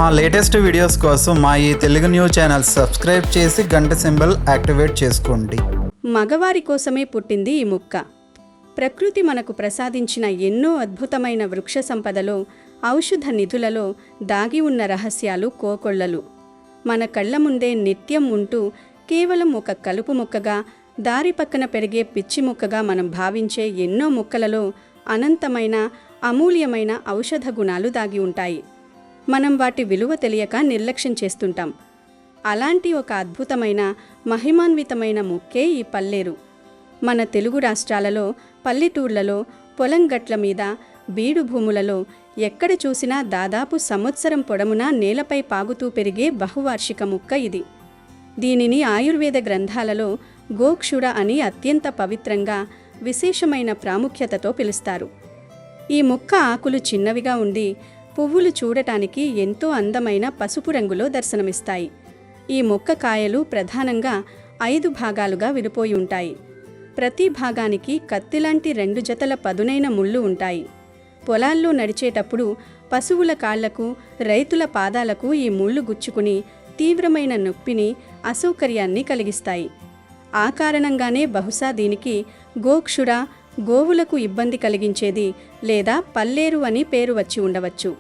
మా latest videos కోసం మా ఈ తెలుగు న్యూస్ ఛానల్ సబ్స్క్రైబ్ చేసి గంట సింబల్ యాక్టివేట్ చేసుకోండి. మగవారి కోసమే పుట్టింది ఈ మొక్క. ప్రకృతి మనకు ప్రసాదించిన ఎన్నో అద్భుతమైన వృక్ష సంపదలో, ఔషధ నిధులలో దాగి ఉన్న రహస్యాలు కోకొల్లలు. మన కళ్ల ముందే నిత్యం ఉంటూ కేవలం ఒక కలుపు మొక్కగా, దారి పక్కన పెరిగే పిచ్చి మొక్కగా మనం భావించే ఎన్నో మొక్కలలో అనంతమైన, అమూల్యమైన ఔషధ గుణాలు దాగి ఉంటాయి. మనం వాటి విలువ తెలియక నిర్లక్ష్యం చేస్తుంటాం. అలాంటి ఒక అద్భుతమైన, మహిమాన్వితమైన మొక్కే ఈ పల్లేరు. మన తెలుగు రాష్ట్రాలలో, పల్లెటూర్లలో, పొలం గట్ల మీద, బీడు భూములలో ఎక్కడ చూసినా దాదాపు సంవత్సరం పొడమునా నేలపై పాగుతూ పెరిగే బహువార్షిక మొక్క ఇది. దీనిని ఆయుర్వేద గ్రంథాలలో గోక్షుర అని అత్యంత పవిత్రంగా, విశేషమైన ప్రాముఖ్యతతో పిలుస్తారు. ఈ మొక్క ఆకులు చిన్నవిగా ఉండి పువ్వులు చూడటానికి ఎంతో అందమైన పసుపు రంగులో దర్శనమిస్తాయి. ఈ మొక్క కాయలు ప్రధానంగా 5 భాగాలుగా విడిపోయి ఉంటాయి. ప్రతి భాగానికి కత్తిలాంటి 2 జతల పదునైన ముళ్ళు ఉంటాయి. పొలాల్లో నడిచేటప్పుడు పశువుల కాళ్లకు, రైతుల పాదాలకు ఈ ముళ్ళు గుచ్చుకుని తీవ్రమైన నొప్పిని, అసౌకర్యాన్ని కలిగిస్తాయి. ఆ కారణంగానే బహుశా దీనికి గోక్షుర, గోవులకు ఇబ్బంది కలిగించేది లేదా పల్లేరు అని పేరు వచ్చి ఉండవచ్చు.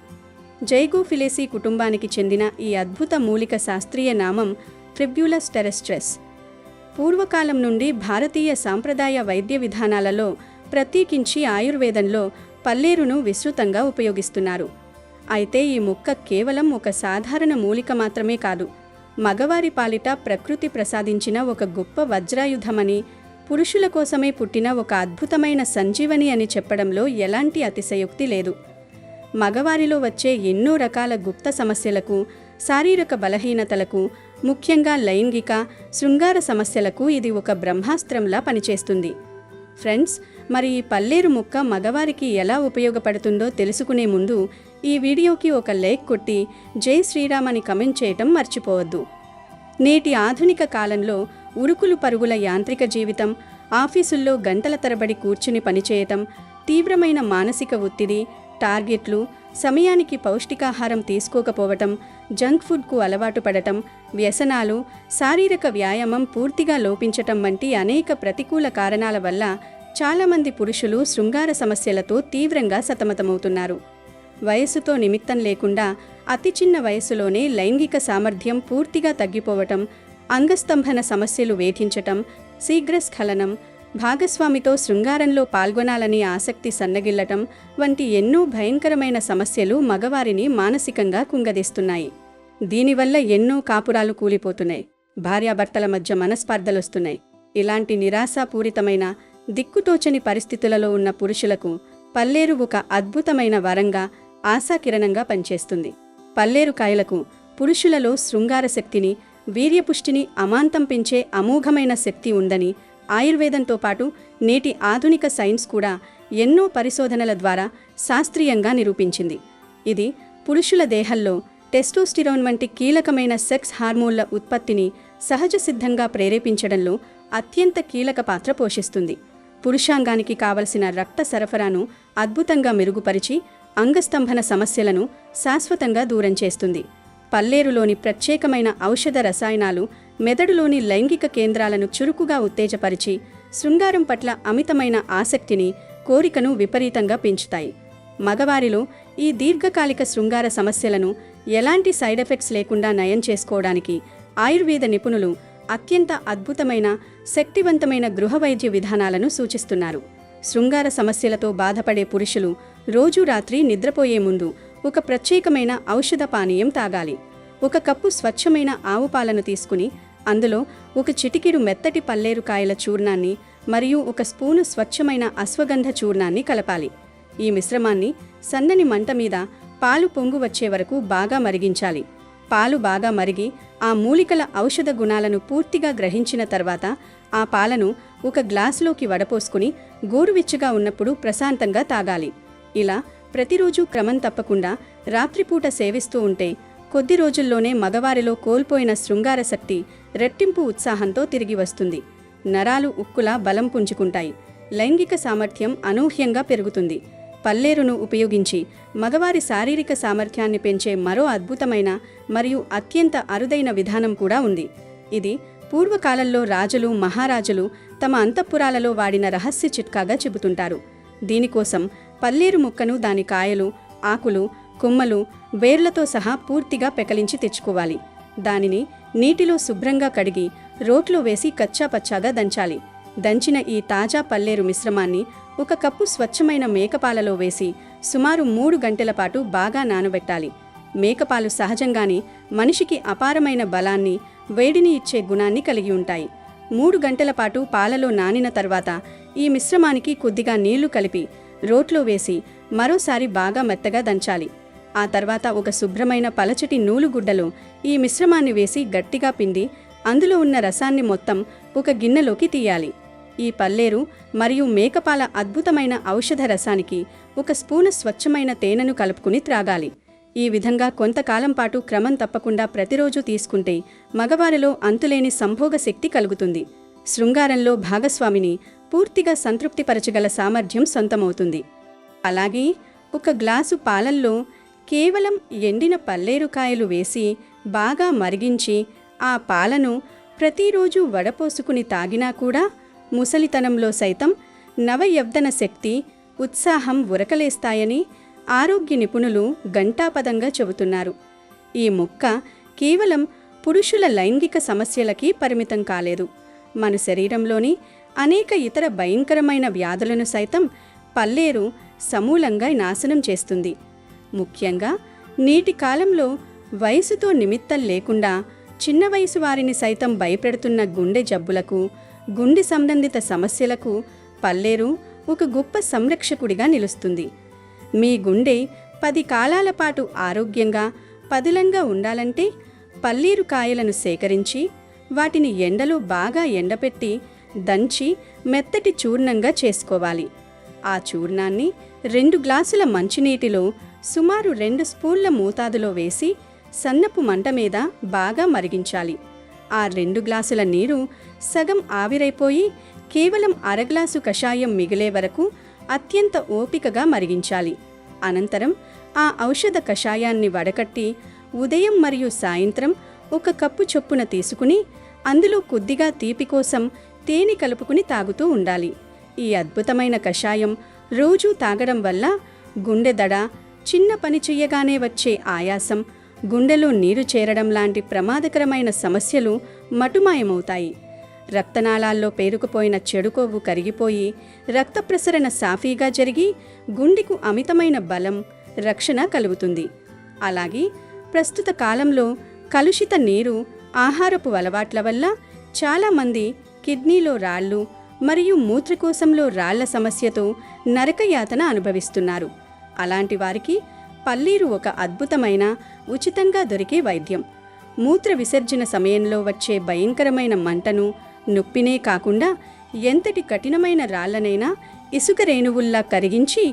జైగోఫిలేసి కుటుంబానికి చెందిన ఈ అద్భుత మూలిక శాస్త్రీయ నామం ట్రిబ్యులస్ టెరెస్ట్రెస్. పూర్వకాలం నుండి భారతీయ సాంప్రదాయ వైద్య విధానాలలో, ప్రత్యేకించి ఆయుర్వేదంలో పల్లేరును విస్తృతంగా ఉపయోగిస్తున్నారు. అయితే ఈ మొక్క కేవలం ఒక సాధారణ మూలిక మాత్రమే కాదు, మగవారి పాలిట ప్రకృతి ప్రసాదించిన ఒక గొప్ప వజ్రాయుధమని, పురుషుల కోసమే పుట్టిన ఒక అద్భుతమైన సంజీవని అని చెప్పడంలో ఎలాంటి అతిశయోక్తి లేదు. మగవారిలో వచ్చే ఎన్నో రకాల గుప్త సమస్యలకు, శారీరక బలహీనతలకు, ముఖ్యంగా లైంగిక, శృంగార సమస్యలకు ఇది ఒక బ్రహ్మాస్త్రంలా పనిచేస్తుంది. ఫ్రెండ్స్, మరి ఈ పల్లేరు మొక్క మగవారికి ఎలా ఉపయోగపడుతుందో తెలుసుకునే ముందు ఈ వీడియోకి ఒక లైక్ కొట్టి జై శ్రీరామ్ అని కమెంట్ చేయటం మర్చిపోవద్దు. నేటి ఆధునిక కాలంలో ఉరుకులు పరుగుల యాంత్రిక జీవితం, ఆఫీసుల్లో గంటల తరబడి కూర్చుని పనిచేయటం, తీవ్రమైన మానసిక ఒత్తిడి, టార్గెట్లు, సమయానికి పౌష్టికాహారం తీసుకోకపోవటం, జంక్ ఫుడ్కు అలవాటు పడటం, వ్యసనాలు, శారీరక వ్యాయామం పూర్తిగా లోపించటం వంటి అనేక ప్రతికూల కారణాల వల్ల చాలామంది పురుషులు శృంగార సమస్యలతో తీవ్రంగా సతమతమవుతున్నారు. వయస్సుతో నిమిత్తం లేకుండా అతి చిన్న వయస్సులోనే లైంగిక సామర్థ్యం పూర్తిగా తగ్గిపోవటం, అంగస్తంభన సమస్యలు వేధించటం, శీఘ్రస్ఖలనం, భాగస్వామితో శృంగారంలో పాల్గొనాలని ఆసక్తి సన్నగిల్లటం వంటి ఎన్నో భయంకరమైన సమస్యలు మగవారిని మానసికంగా కుంగదీస్తున్నాయి. దీనివల్ల ఎన్నో కాపురాలు కూలిపోతున్నాయి, భార్యాభర్తల మధ్య మనస్పర్ధలొస్తున్నాయి. ఇలాంటి నిరాశాపూరితమైన, దిక్కుతోచని పరిస్థితులలో ఉన్న పురుషులకు పల్లేరు ఒక అద్భుతమైన వరంగా, ఆశాకిరణంగా పనిచేస్తుంది. పల్లేరు కాయలకు పురుషులలో శృంగార శక్తిని, వీర్యపుష్టిని అమాంతం పెంచే అమోఘమైన శక్తి ఉందని ఆయుర్వేదంతో పాటు నేటి ఆధునిక సైన్స్ కూడా ఎన్నో పరిశోధనల ద్వారా శాస్త్రీయంగా నిరూపించింది. ఇది పురుషుల దేహంలో టెస్టోస్టిరోన్ వంటి కీలకమైన సెక్స్ హార్మోన్ల ఉత్పత్తిని సహజ సిద్ధంగా ప్రేరేపించడంలో అత్యంత కీలక పాత్ర పోషిస్తుంది. పురుషాంగానికి కావలసిన రక్త సరఫరాను అద్భుతంగా మెరుగుపరిచి అంగస్తంభన సమస్యలను శాశ్వతంగా దూరం చేస్తుంది. పల్లేరులోని ప్రత్యేకమైన ఔషధ రసాయనాలు మెదడులోని లైంగిక కేంద్రాలను చురుకుగా ఉత్తేజపరిచి శృంగారం పట్ల అమితమైన ఆసక్తిని, కోరికను విపరీతంగా పెంచుతాయి. మగవారిలో ఈ దీర్ఘకాలిక శృంగార సమస్యలను ఎలాంటి సైడ్ ఎఫెక్ట్స్ లేకుండా నయం చేసుకోవడానికి ఆయుర్వేద నిపుణులు అత్యంత అద్భుతమైన, శక్తివంతమైన గృహ వైద్య విధానాలను సూచిస్తున్నారు. శృంగార సమస్యలతో బాధపడే పురుషులు రోజూ రాత్రి నిద్రపోయే ముందు ఒక ప్రత్యేకమైన ఔషధ పానీయం తాగాలి. 1 కప్పు స్వచ్ఛమైన ఆవు పాలను తీసుకుని అందులో 1 చిటికెడు మెత్తటి పల్లేరు కాయల చూర్ణాన్ని మరియు 1 స్పూను స్వచ్ఛమైన అశ్వగంధ చూర్ణాన్ని కలపాలి. ఈ మిశ్రమాన్ని సన్నని మంట మీద పాలు పొంగు వచ్చే వరకు బాగా మరిగించాలి. పాలు బాగా మరిగి ఆ మూలికల ఔషధ గుణాలను పూర్తిగా గ్రహించిన తర్వాత ఆ పాలను 1 గ్లాసులోకి వడపోసుకుని గోరువెచ్చగా ఉన్నప్పుడు ప్రశాంతంగా తాగాలి. ఇలా ప్రతిరోజు క్రమం తప్పకుండా రాత్రిపూట సేవిస్తూ ఉంటే కొద్ది రోజుల్లోనే మగవారిలో కోల్పోయిన శృంగార శక్తి రెట్టింపు ఉత్సాహంతో తిరిగి వస్తుంది. నరాలు ఉక్కులా బలం పుంజుకుంటాయి. లైంగిక సామర్థ్యం అనూహ్యంగా పెరుగుతుంది. పల్లేరును ఉపయోగించి మగవారి శారీరక సామర్థ్యాన్ని పెంచే మరో అద్భుతమైన మరియు అత్యంత అరుదైన విధానం కూడా ఉంది. ఇది పూర్వకాలంలో రాజులు, మహారాజులు తమ అంతఃపురాలలో వాడిన రహస్య చిట్కాగా చెబుతుంటారు. దీనికోసం పల్లేరు ముక్కను దాని కాయలు, ఆకులు, కొమ్మలు, వేర్లతో సహా పూర్తిగా పెకలించి తెచ్చుకోవాలి. దానిని నీటిలో శుభ్రంగా కడిగి రోట్లో వేసి కచ్చాపచ్చాగా దంచాలి. దంచిన ఈ తాజా పల్లేరు మిశ్రమాన్ని 1 కప్పు స్వచ్ఛమైన మేకపాలలో వేసి సుమారు 3 గంటల పాటు బాగా నానబెట్టాలి. మేకపాలు సహజంగానే మనిషికి అపారమైన బలాన్ని, వేడిని ఇచ్చే గుణాన్ని కలిగి ఉంటాయి. 3 గంటల పాటు పాలలో నానిన తర్వాత ఈ మిశ్రమానికి కొద్దిగా నీళ్లు కలిపి రోట్లో వేసి మరోసారి బాగా మెత్తగా దంచాలి. ఆ తర్వాత ఒక శుభ్రమైన పలచటి నూలుగుడ్డలో ఈ మిశ్రమాన్ని వేసి గట్టిగా పిండి అందులో ఉన్న రసాన్ని మొత్తం ఒక గిన్నెలోకి తీయాలి. ఈ పల్లేరు మరియు మేకపాల అద్భుతమైన ఔషధ రసానికి 1 స్పూను స్వచ్ఛమైన తేనెను కలుపుకుని త్రాగాలి. ఈ విధంగా కొంతకాలం పాటు క్రమం తప్పకుండా ప్రతిరోజు తీసుకుంటే మగవారిలో అంతులేని సంభోగ శక్తి కలుగుతుంది. శృంగారంలో భాగస్వామిని పూర్తిగా సంతృప్తిపరచగల సామర్థ్యం సొంతమవుతుంది. అలాగే 1 గ్లాసు పాలల్లో కేవలం ఎండిన పల్లేరుకాయలు వేసి బాగా మరిగించి ఆ పాలను ప్రతిరోజు వడపోసుకుని తాగినా కూడా ముసలితనంలో సైతం నవయవ్వన శక్తి, ఉత్సాహం ఉరకలేస్తాయని ఆరోగ్య నిపుణులు ఘంటాపదంగా చెబుతున్నారు. ఈ ముక్క కేవలం పురుషుల లైంగిక సమస్యలకి పరిమితం కాలేదు. మన శరీరంలోని అనేక ఇతర భయంకరమైన వ్యాధులను సైతం పల్లేరు సమూలంగా నాశనం చేస్తుంది. ముఖ్యంగా నేటి కాలంలో వయసుతో నిమిత్తం లేకుండా చిన్న వయసు వారిని సైతం భయపెడుతున్న గుండె జబ్బులకు, గుండె సంబంధిత సమస్యలకు పల్లేరు ఒక గొప్ప సంరక్షకుడిగా నిలుస్తుంది. మీ గుండె 10 కాలాల పాటు ఆరోగ్యంగా, పదిలంగా ఉండాలంటే పల్లేరు కాయలను సేకరించి వాటిని ఎండలో బాగా ఎండపెట్టి దంచి మెత్తటి చూర్ణంగా చేసుకోవాలి. ఆ చూర్ణాన్ని 2 గ్లాసుల మంచినీటిలో సుమారు 2 స్పూన్ల మోతాదులో వేసి సన్నపు మంట మీద బాగా మరిగించాలి. ఆ 2 గ్లాసుల నీరు సగం ఆవిరైపోయి కేవలం 1/2 గ్లాసు కషాయం మిగిలే వరకు అత్యంత ఓపికగా మరిగించాలి. అనంతరం ఆ ఔషధ కషాయాన్ని వడకట్టి ఉదయం మరియు సాయంత్రం 1 కప్పు చొప్పున తీసుకుని అందులో కొద్దిగా తీపి కోసం తేనె కలుపుకుని తాగుతూ ఉండాలి. ఈ అద్భుతమైన కషాయం రోజూ తాగడం వల్ల గుండె దడ, చిన్న పని చెయ్యగానే వచ్చే ఆయాసం, గుండెలో నీరు చేరడం లాంటి ప్రమాదకరమైన సమస్యలు మటుమాయమవుతాయి. రక్తనాళాల్లో పేరుకుపోయిన చెడు కొవ్వు కరిగిపోయి రక్త ప్రసరణ సాఫీగా జరిగి గుండెకు అమితమైన బలం, రక్షణ కలుగుతుంది. అలాగే ప్రస్తుత కాలంలో కలుషిత నీరు, ఆహారపు అలవాట్ల వల్ల చాలామంది కిడ్నీలో రాళ్ళు మరియు మూత్రకోశంలో రాళ్ల సమస్యతో నరకయాతన అనుభవిస్తున్నారు. అలాంటి వారికి పల్లేరు ఒక అద్భుతమైన, ఉచితంగా దొరికే వైద్యం. మూత్ర విసర్జన సమయంలో వచ్చే భయంకరమైన మంటను, నొప్పినే కాకుండా ఎంతటి కఠినమైన రాళ్లనైనా ఇసుక రేణువుల్లా కరిగించి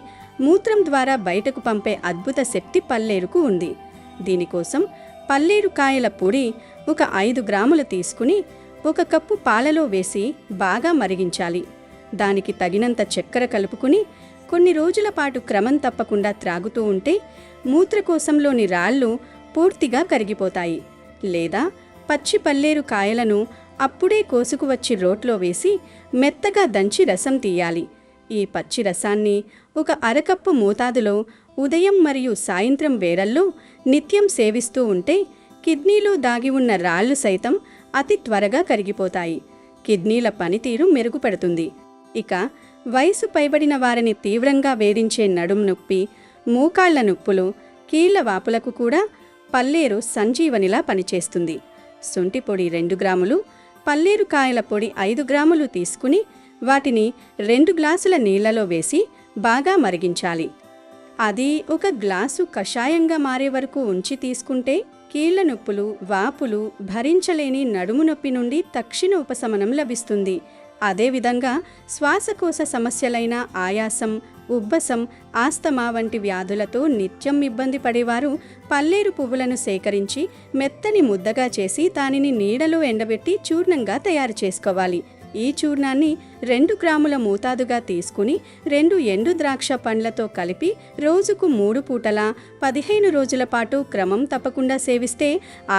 మూత్రం ద్వారా బయటకు పంపే అద్భుత శక్తి పల్లేరుకు ఉంది. దీనికోసం పల్లేరు కాయల పొడి ఒక 5 గ్రాములు తీసుకుని 1 కప్పు పాలలో వేసి బాగా మరిగించాలి. దానికి తగినంత చక్కెర కలుపుకుని కొన్ని రోజుల పాటు క్రమం తప్పకుండా త్రాగుతూ ఉంటే మూత్రకోశంలోని రాళ్ళు పూర్తిగా కరిగిపోతాయి. లేదా పచ్చి పల్లేరు కాయలను అప్పుడే కోసుకువచ్చి రోట్లో వేసి మెత్తగా దంచి రసం తీయాలి. ఈ పచ్చి రసాన్ని 1/2 కప్పు మోతాదులో ఉదయం మరియు సాయంత్రం వేళల్లో నిత్యం సేవిస్తూ ఉంటే కిడ్నీలో దాగి ఉన్న రాళ్ళు సైతం అతి త్వరగా కరిగిపోతాయి. కిడ్నీల పనితీరు మెరుగుపడుతుంది. ఇక వయసు పైబడిన వారిని తీవ్రంగా వేధించే నడుం నొప్పి, మోకాళ్ల నొప్పులు, కీళ్ల వాపులకు కూడా పల్లేరు సంజీవనిలా పనిచేస్తుంది. శొంఠి పొడి 2 గ్రాములు, పల్లేరు కాయల పొడి 5 గ్రాములు తీసుకుని వాటిని 2 గ్లాసుల నీళ్లలో వేసి బాగా మరిగించాలి. అది 1 గ్లాసు కషాయంగా మారే వరకు ఉంచి తీసుకుంటే కీళ్ల నొప్పులు, వాపులు, భరించలేని నడుము నొప్పి నుండి తక్షణ ఉపశమనం లభిస్తుంది. అదేవిధంగా శ్వాసకోశ సమస్యలైన ఆయాసం, ఉబ్బసం, ఆస్తమా వంటి వ్యాధులతో నిత్యం ఇబ్బంది పడేవారు పల్లేరు పువ్వులను సేకరించి మెత్తని ముద్దగా చేసి దానిని నీడలో ఎండబెట్టి చూర్ణంగా తయారు చేసుకోవాలి. ఈ చూర్ణాన్ని 2 గ్రాముల మోతాదుగా తీసుకుని 2 ఎండు ద్రాక్ష పండ్లతో కలిపి రోజుకు 3 పూటలా 15 రోజుల పాటు క్రమం తప్పకుండా సేవిస్తే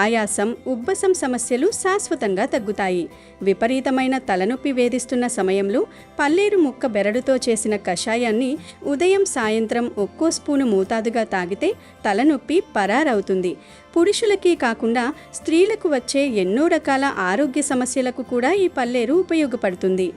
ఆయాసం, ఉబ్బసం సమస్యలు శాశ్వతంగా తగ్గుతాయి. విపరీతమైన తలనొప్పి వేధిస్తున్న సమయంలో పల్లేరు ముక్క బెరడుతో చేసిన కషాయాన్ని ఉదయం సాయంత్రం ఒక్కో స్పూను మోతాదుగా తాగితే తలనొప్పి పరారవుతుంది. పురుషులకి కాకుండా స్త్రీలకు వచ్చే ఎన్నో రకాల ఆరోగ్య సమస్యలకు కూడా ఈ పల్లేరు ఉపయోగపడుతుంది.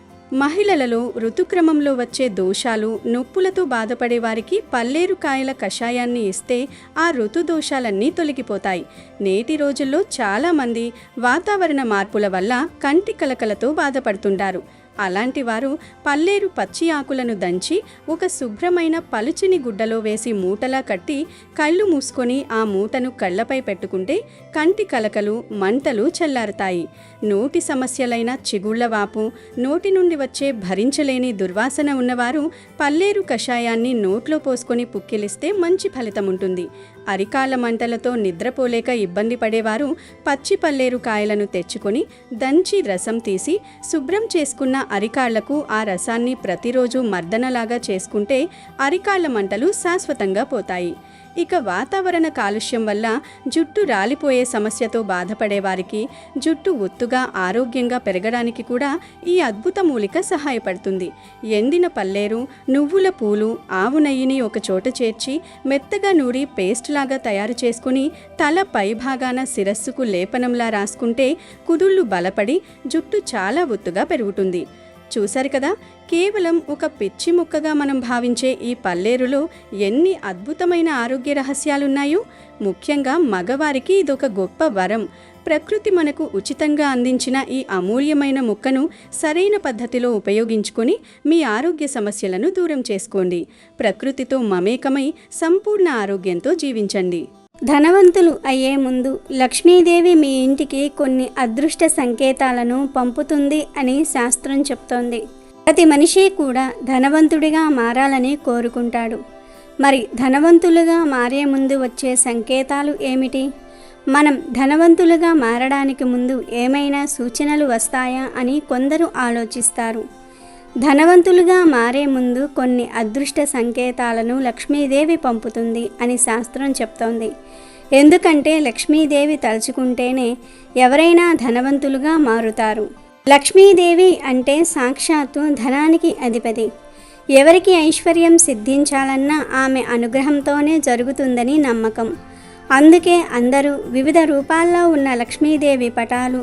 మహిళలలో ఋతుక్రమంలో వచ్చే దోషాలు, నొప్పులతో బాధపడే వారికి పల్లేరు కాయల కషాయాన్ని ఇస్తే ఆ ఋతు దోషాలన్నీ తొలగిపోతాయి. నేటి రోజుల్లో చాలామంది వాతావరణ మార్పుల వల్ల కంటి కలకలతో బాధపడుతుంటారు. అలాంటి వారు పల్లేరు పచ్చి ఆకులను దంచి ఒక శుభ్రమైన పలుచని గుడ్డలో వేసి మూటలా కట్టి కళ్ళు మూసుకొని ఆ మూటను కళ్ళపై పెట్టుకుంటే కంటి కలకలు, మంటలు చల్లారుతాయి. నోటి సమస్యలైన చిగుళ్లవాపు, నోటి నుండి వచ్చే భరించలేని దుర్వాసన ఉన్నవారు పల్లేరు కషాయాన్ని నోట్లో పోసుకొని పుక్కిలిస్తే మంచి ఫలితం ఉంటుంది. అరికాళ్ళ మంటలతో నిద్రపోలేక ఇబ్బంది పడేవారు పచ్చి పల్లేరు కాయలను తెచ్చుకొని దంచి రసం తీసి శుభ్రం చేసుకున్న అరికాళ్లకు ఆ రసాన్ని ప్రతిరోజు మర్దనలాగా చేసుకుంటే అరికాళ్ల మంటలు శాశ్వతంగా పోతాయి. ఇక వాతావరణ కాలుష్యం వల్ల జుట్టు రాలిపోయే సమస్యతో బాధపడేవారికి జుట్టు ఒత్తుగా ఆరోగ్యంగా పెరగడానికి కూడా ఈ అద్భుత మూలిక సహాయపడుతుంది. ఎండిన పల్లేరు, నువ్వుల పూలు, ఆవు నెయ్యిని ఒక చోట చేర్చి మెత్తగా నూరి పేస్ట్ లాగా తయారు చేసుకుని తల పై భాగాన శిరస్సుకు లేపనంలా రాసుకుంటే కుదుళ్ళు బలపడి జుట్టు చాలా ఒత్తుగా పెరుగుతుంది. చూశారు కదా, కేవలం ఒక పిచ్చి ముక్కగా మనం భావించే ఈ పల్లేరులో ఎన్ని అద్భుతమైన ఆరోగ్య రహస్యాలున్నాయో. ముఖ్యంగా మగవారికి ఇదొక గొప్ప వరం. ప్రకృతి మనకు ఉచితంగా అందించిన ఈ అమూల్యమైన ముక్కను సరైన పద్ధతిలో ఉపయోగించుకొని మీ ఆరోగ్య సమస్యలను దూరం చేసుకోండి. ప్రకృతితో మమేకమై సంపూర్ణ ఆరోగ్యంతో జీవించండి. ధనవంతులు అయ్యే ముందు లక్ష్మీదేవి మీ ఇంటికి కొన్ని అదృష్ట సంకేతాలను పంపుతుంది అని శాస్త్రం చెప్తోంది. ప్రతి మనిషి కూడా ధనవంతుడిగా మారాలని కోరుకుంటాడు. మరి ధనవంతులుగా మారే ముందు వచ్చే సంకేతాలు ఏమిటి? మనం ధనవంతులుగా మారడానికి ముందు ఏమైనా సూచనలు వస్తాయా అని కొందరు ఆలోచిస్తారు. ధనవంతులుగా మారే ముందు కొన్ని అదృష్ట సంకేతాలను లక్ష్మీదేవి పంపుతుంది అని శాస్త్రం చెప్తోంది. ఎందుకంటే లక్ష్మీదేవి తలుచుకుంటేనే ఎవరైనా ధనవంతులుగా మారుతారు. లక్ష్మీదేవి అంటే సాక్షాత్తు ధనానికి అధిపతి. ఎవరికి ఐశ్వర్యం సిద్ధించాలన్నా ఆమె అనుగ్రహంతోనే జరుగుతుందని నమ్మకం. అందుకే అందరూ వివిధ రూపాల్లో ఉన్న లక్ష్మీదేవి పటాలు,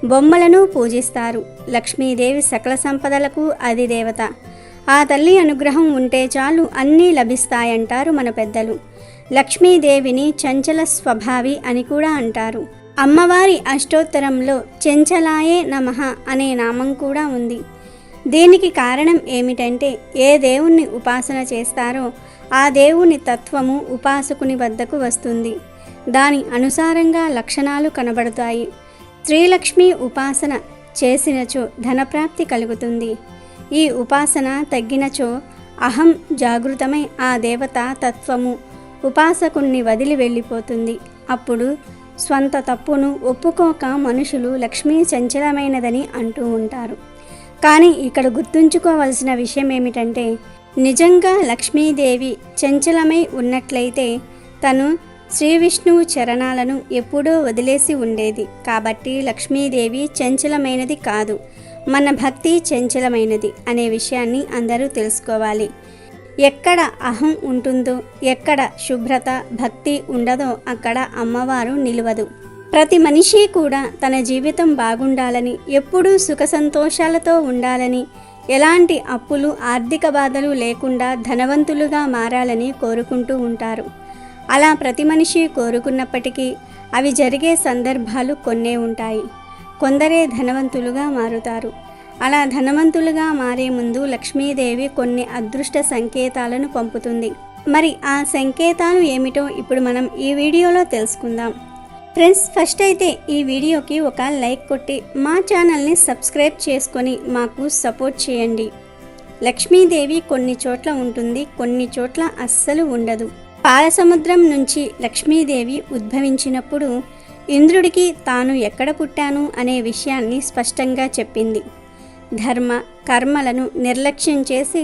బొమ్మలను పూజిస్తారు. లక్ష్మీదేవి సకల సంపదలకు అధిదేవత. ఆ తల్లి అనుగ్రహం ఉంటే చాలు అన్నీ లభిస్తాయంటారు మన పెద్దలు. లక్ష్మీదేవిని చంచల స్వభావి అని కూడా అంటారు. అమ్మవారి అష్టోత్తరంలో చెంచలాయే నమః అనే నామం కూడా ఉంది. దీనికి కారణం ఏమిటంటే ఏ దేవుణ్ణి ఉపాసన చేస్తారో ఆ దేవుని తత్వము ఉపాసకుని వద్దకు వస్తుంది. దాని అనుసారంగా లక్షణాలు కనబడతాయి. శ్రీలక్ష్మి ఉపాసన చేసినచో ధనప్రాప్తి కలుగుతుంది. ఈ ఉపాసన తగ్గినచో అహం జాగృతమై ఆ దేవత తత్వము ఉపాసకుణ్ణి వదిలి వెళ్ళిపోతుంది. అప్పుడు స్వంత తప్పును ఒప్పుకోక మనుషులు లక్ష్మీ చంచలమైనదని అంటూ ఉంటారు. కానీ ఇక్కడ గుర్తుంచుకోవలసిన విషయం ఏమిటంటే నిజంగా లక్ష్మీదేవి చంచలమై ఉన్నట్లయితే తను శ్రీ విష్ణువు చరణాలను ఎప్పుడూ వదిలేసి ఉండేది. కాబట్టి లక్ష్మీదేవి చంచలమైనది కాదు, మన భక్తి చంచలమైనది అనే విషయాన్ని అందరూ తెలుసుకోవాలి. ఎక్కడ అహం ఉంటుందో, ఎక్కడ శుభ్రత భక్తి ఉండదో అక్కడ అమ్మవారు నిలవదు. ప్రతి మనిషి కూడా తన జీవితం బాగుండాలని, ఎప్పుడూ సుఖ సంతోషాలతో ఉండాలని, ఎలాంటి అప్పులు ఆర్థిక బాధలు లేకుండా ధనవంతులుగా మారాలని కోరుకుంటూ ఉంటారు. అలా ప్రతి మనిషి కోరుకున్నప్పటికీ అవి జరిగే సందర్భాలు కొన్నే ఉంటాయి. కొందరే ధనవంతులుగా మారుతారు. అలా ధనవంతులుగా మారే ముందు లక్ష్మీదేవి కొన్ని అదృష్ట సంకేతాలను పంపుతుంది. మరి ఆ సంకేతాలు ఏమిటో ఇప్పుడు మనం ఈ వీడియోలో తెలుసుకుందాం. ఫ్రెండ్స్, ఫస్ట్ అయితే ఈ వీడియోకి ఒక లైక్ కొట్టి మా ఛానల్ని సబ్స్క్రైబ్ చేసుకొని మాకు సపోర్ట్ చేయండి. లక్ష్మీదేవి కొన్ని చోట్ల ఉంటుంది, కొన్ని చోట్ల అస్సలు ఉండదు. పాలసముద్రం నుంచి లక్ష్మీదేవి ఉద్భవించినప్పుడు ఇంద్రుడికి తాను ఎక్కడ పుట్టాను అనే విషయాన్ని స్పష్టంగా చెప్పింది. ధర్మ కర్మలను నిర్లక్ష్యం చేసి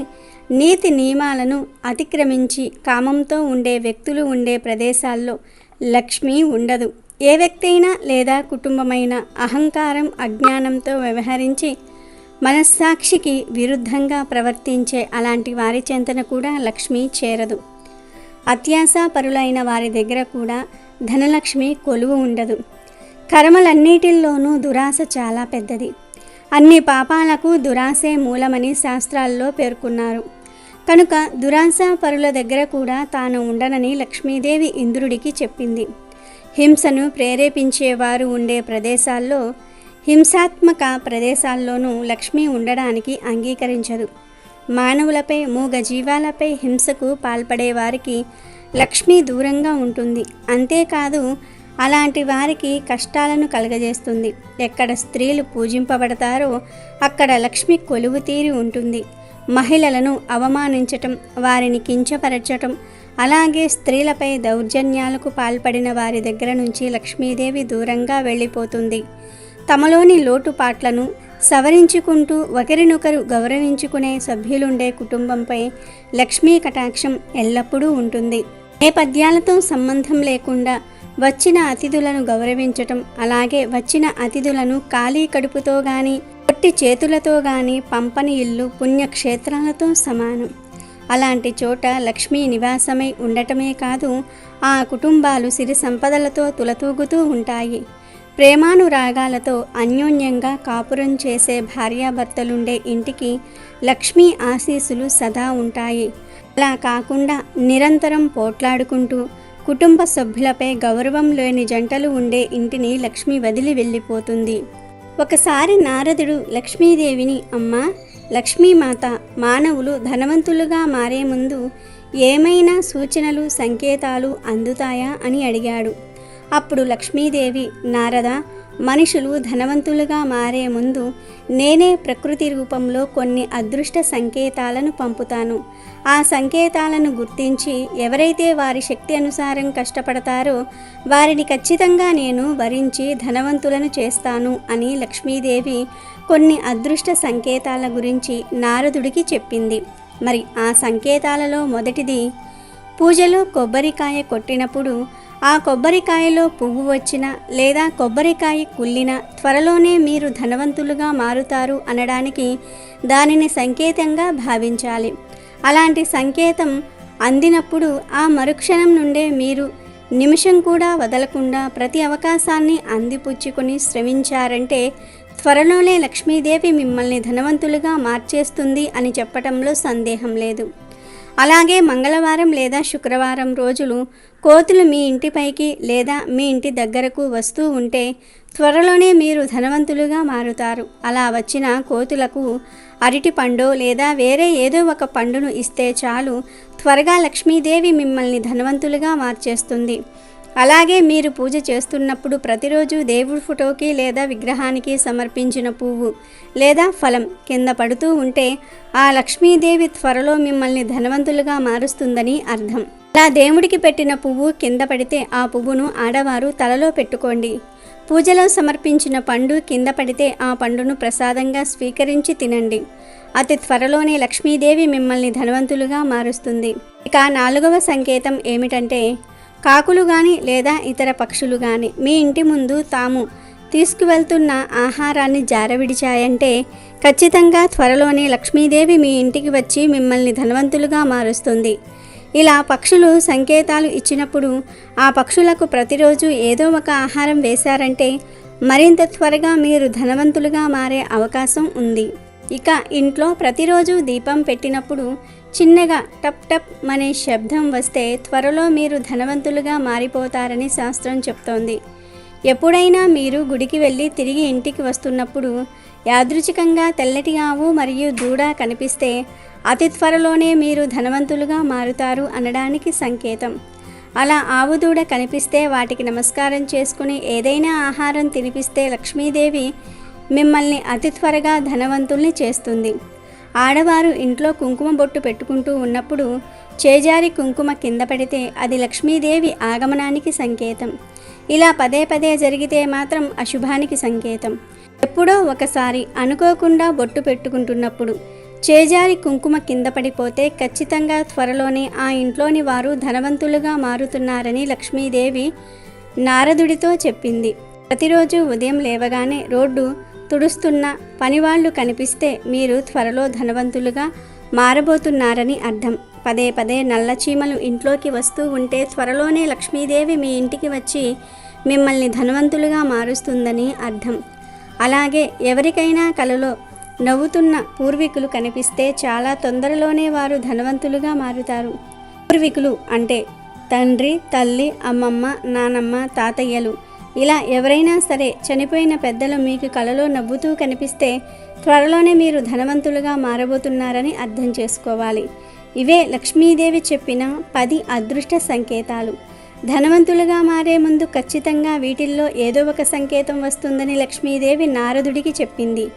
నీతి నియమాలను అతిక్రమించి కామంతో ఉండే వ్యక్తులు ఉండే ప్రదేశాల్లో లక్ష్మి ఉండదు. ఏ వ్యక్తి అయినా లేదా కుటుంబమైన అహంకారం అజ్ఞానంతో వ్యవహరించి మనస్సాక్షికి విరుద్ధంగా ప్రవర్తించే అలాంటి వారి చెంతన కూడా లక్ష్మి చేరదు. అత్యాశాపరులైన వారి దగ్గర కూడా ధనలక్ష్మి కొలువు ఉండదు. కర్మలన్నిటిల్లోనూ దురాశ చాలా పెద్దది. అన్ని పాపాలకు దురాశే మూలమని శాస్త్రాల్లో పేర్కొన్నారు. కనుక దురాశాపరుల దగ్గర కూడా తాను ఉండనని లక్ష్మీదేవి ఇంద్రుడికి చెప్పింది. హింసను ప్రేరేపించేవారు ఉండే ప్రదేశాల్లో, హింసాత్మక ప్రదేశాల్లోనూ లక్ష్మి ఉండడానికి అంగీకరించదు. మానవులపై మూగ జీవాలపై హింసకు పాల్పడే వారికి లక్ష్మి దూరంగా ఉంటుంది. అంతేకాదు అలాంటి వారికి కష్టాలను కలుగజేస్తుంది. ఎక్కడ స్త్రీలు పూజింపబడతారో అక్కడ లక్ష్మి కొలువు తీరి ఉంటుంది. మహిళలను అవమానించటం, వారిని కించపరచటం, అలాగే స్త్రీలపై దౌర్జన్యాలకు పాల్పడిన వారి దగ్గర నుంచి లక్ష్మీదేవి దూరంగా వెళ్ళిపోతుంది. తమలోని లోటుపాట్లను సవరించుకుంటూ ఒకరినొకరు గౌరవించుకునే సభ్యులుండే కుటుంబంపై లక్ష్మీ కటాక్షం ఎల్లప్పుడూ ఉంటుంది. ఏ పద్యాలతో సంబంధం లేకుండా వచ్చిన అతిథులను గౌరవించటం, అలాగే వచ్చిన అతిథులను ఖాళీ కడుపుతో గాని పొట్టి చేతులతో గాని పంపని ఇల్లు పుణ్యక్షేత్రాలతో సమానం. అలాంటి చోట లక్ష్మీ నివాసమై ఉండటమే కాదు, ఆ కుటుంబాలు సిరి సంపదలతో తులతూగుతూ ఉంటాయి. ప్రేమానురాగాలతో అన్యోన్యంగా కాపురం చేసే భార్యాభర్తలుండే ఇంటికి లక్ష్మీ ఆశీస్సులు సదా ఉంటాయి. అలా కాకుండా నిరంతరం పోట్లాడుకుంటూ కుటుంబ సభ్యులపై గౌరవం లేని జంటలు ఉండే ఇంటిని లక్ష్మి వదిలి వెళ్ళిపోతుంది. ఒకసారి నారదుడు లక్ష్మీదేవిని, అమ్మా లక్ష్మీమాత, మానవులు ధనవంతులుగా మారే ముందు ఏమైనా సూచనలు సంకేతాలు అందుతాయా అని అడిగాడు. అప్పుడు లక్ష్మీదేవి, నారద, మనుషులు ధనవంతులుగా మారే ముందు నేనే ప్రకృతి రూపంలో కొన్ని అదృష్ట సంకేతాలను పంపుతాను. ఆ సంకేతాలను గుర్తించి ఎవరైతే వారి శక్తి అనుసారం కష్టపడతారో వారిని ఖచ్చితంగా నేను వరించి ధనవంతులను చేస్తాను అని లక్ష్మీదేవి కొన్ని అదృష్ట సంకేతాల గురించి నారదుడికి చెప్పింది. మరి ఆ సంకేతాలలో మొదటిది, పూజలో కొబ్బరికాయ కొట్టినప్పుడు ఆ కొబ్బరికాయలో పువ్వు వచ్చినా లేదా కొబ్బరికాయ కుళ్ళినా త్వరలోనే మీరు ధనవంతులుగా మారుతారు అనడానికి దానిని సంకేతంగా భావించాలి. అలాంటి సంకేతం అందినప్పుడు ఆ మరుక్షణం నుండే మీరు నిమిషం కూడా వదలకుండా ప్రతి అవకాశాన్ని అందిపుచ్చుకొని శ్రమించారంటే త్వరలోనే లక్ష్మీదేవి మిమ్మల్ని ధనవంతులుగా మార్చేస్తుంది అని చెప్పటంలో సందేహం లేదు. అలాగే మంగళవారం లేదా శుక్రవారం రోజులు కోతులు మీ ఇంటిపైకి లేదా మీ ఇంటి దగ్గరకు వస్తూ ఉంటే త్వరలోనే మీరు ధనవంతులుగా మారుతారు. అలా వచ్చిన కోతులకు అరటి పండు లేదా వేరే ఏదో ఒక పండును ఇస్తే చాలు, త్వరగా లక్ష్మీదేవి మిమ్మల్ని ధనవంతులుగా మార్చేస్తుంది. అలాగే మీరు పూజ చేస్తున్నప్పుడు ప్రతిరోజు దేవుడి ఫోటోకి లేదా విగ్రహానికి సమర్పించిన పువ్వు లేదా ఫలం కింద పడుతూ ఉంటే ఆ లక్ష్మీదేవి త్వరలో మిమ్మల్ని ధనవంతులుగా మారుస్తుందని అర్థం. అలా దేవుడికి పెట్టిన పువ్వు కింద పడితే ఆ పువ్వును ఆడవారు తలలో పెట్టుకోండి. పూజలో సమర్పించిన పండు కింద పడితే ఆ పండును ప్రసాదంగా స్వీకరించి తినండి. అతి త్వరలోనే లక్ష్మీదేవి మిమ్మల్ని ధనవంతులుగా మారుస్తుంది. ఇక 4వ సంకేతం ఏమిటంటే, కాకులు కానీ లేదా ఇతర పక్షులు కానీ మీ ఇంటి ముందు తాము తీసుకువెళ్తున్న ఆహారాన్ని జారవిడిచాయంటే ఖచ్చితంగా త్వరలోనే లక్ష్మీదేవి మీ ఇంటికి వచ్చి మిమ్మల్ని ధనవంతులుగా మారుస్తుంది. ఇలా పక్షులు సంకేతాలు ఇచ్చినప్పుడు ఆ పక్షులకు ప్రతిరోజు ఏదో ఒక ఆహారం వేశారంటే మరింత త్వరగా మీరు ధనవంతులుగా మారే అవకాశం ఉంది. ఇక ఇంట్లో ప్రతిరోజు దీపం పెట్టినప్పుడు చిన్నగా టప్ టప్ అనే శబ్దం వస్తే త్వరలో మీరు ధనవంతులుగా మారిపోతారని శాస్త్రం చెప్తోంది. ఎప్పుడైనా మీరు గుడికి వెళ్ళి తిరిగి ఇంటికి వస్తున్నప్పుడు యాదృచ్ఛికంగా తెల్లటి ఆవు మరియు దూడ కనిపిస్తే అతి త్వరలోనే మీరు ధనవంతులుగా మారుతారు అనడానికి సంకేతం. అలా ఆవు దూడ కనిపిస్తే వాటికి నమస్కారం చేసుకుని ఏదైనా ఆహారం తినిపిస్తే లక్ష్మీదేవి మిమ్మల్ని అతి త్వరగా ధనవంతుల్ని చేస్తుంది. ఆడవారు ఇంట్లో కుంకుమ బొట్టు పెట్టుకుంటూ ఉన్నప్పుడు చేజారి కుంకుమ కింద పడితే అది లక్ష్మీదేవి ఆగమనానికి సంకేతం. ఇలా పదే పదే జరిగితే మాత్రం అశుభానికి సంకేతం. ఎప్పుడో ఒకసారి అనుకోకుండా బొట్టు పెట్టుకుంటున్నప్పుడు చేజారి కుంకుమ కింద పడిపోతే ఖచ్చితంగా త్వరలోనే ఆ ఇంట్లోని వారు ధనవంతులుగా మారుతున్నారని లక్ష్మీదేవి నారదుడితో చెప్పింది. ప్రతిరోజు ఉదయం లేవగానే రోడ్డు తుడుస్తున్న పనివాళ్లు కనిపిస్తే మీరు త్వరలో ధనవంతులుగా మారబోతున్నారని అర్థం. పదే పదే నల్ల చీమలు ఇంట్లోకి వస్తూ ఉంటే త్వరలోనే లక్ష్మీదేవి మీ ఇంటికి వచ్చి మిమ్మల్ని ధనవంతులుగా మారుస్తుందని అర్థం. అలాగే ఎవరికైనా కలలో నవ్వుతున్న పూర్వీకులు కనిపిస్తే చాలా తొందరలోనే వారు ధనవంతులుగా మారుతారు. పూర్వీకులు అంటే తండ్రి, తల్లి, అమ్మమ్మ, నానమ్మ, తాతయ్యలు ఇలా ఎవరైనా సరే చనిపోయిన పెద్దలు మీకు కలలో నవ్వుతూ కనిపిస్తే త్వరలోనే మీరు ధనవంతులుగా మారబోతున్నారని అర్థం చేసుకోవాలి. ఇవే లక్ష్మీదేవి చెప్పిన 10 అదృష్ట సంకేతాలు. ధనవంతులుగా మారే ముందు ఖచ్చితంగా వీటిల్లో ఏదో ఒక సంకేతం వస్తుందని లక్ష్మీదేవి నారదుడికి చెప్పింది.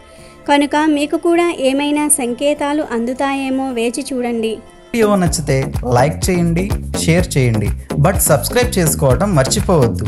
కనుక మీకు కూడా ఏమైనా సంకేతాలు అందుతాయేమో వేచి చూడండి. వీడియో నచ్చితే లైక్ చేయండి, షేర్ చేయండి, బట్ సబ్స్క్రైబ్ చేసుకోవడం మర్చిపోవద్దు.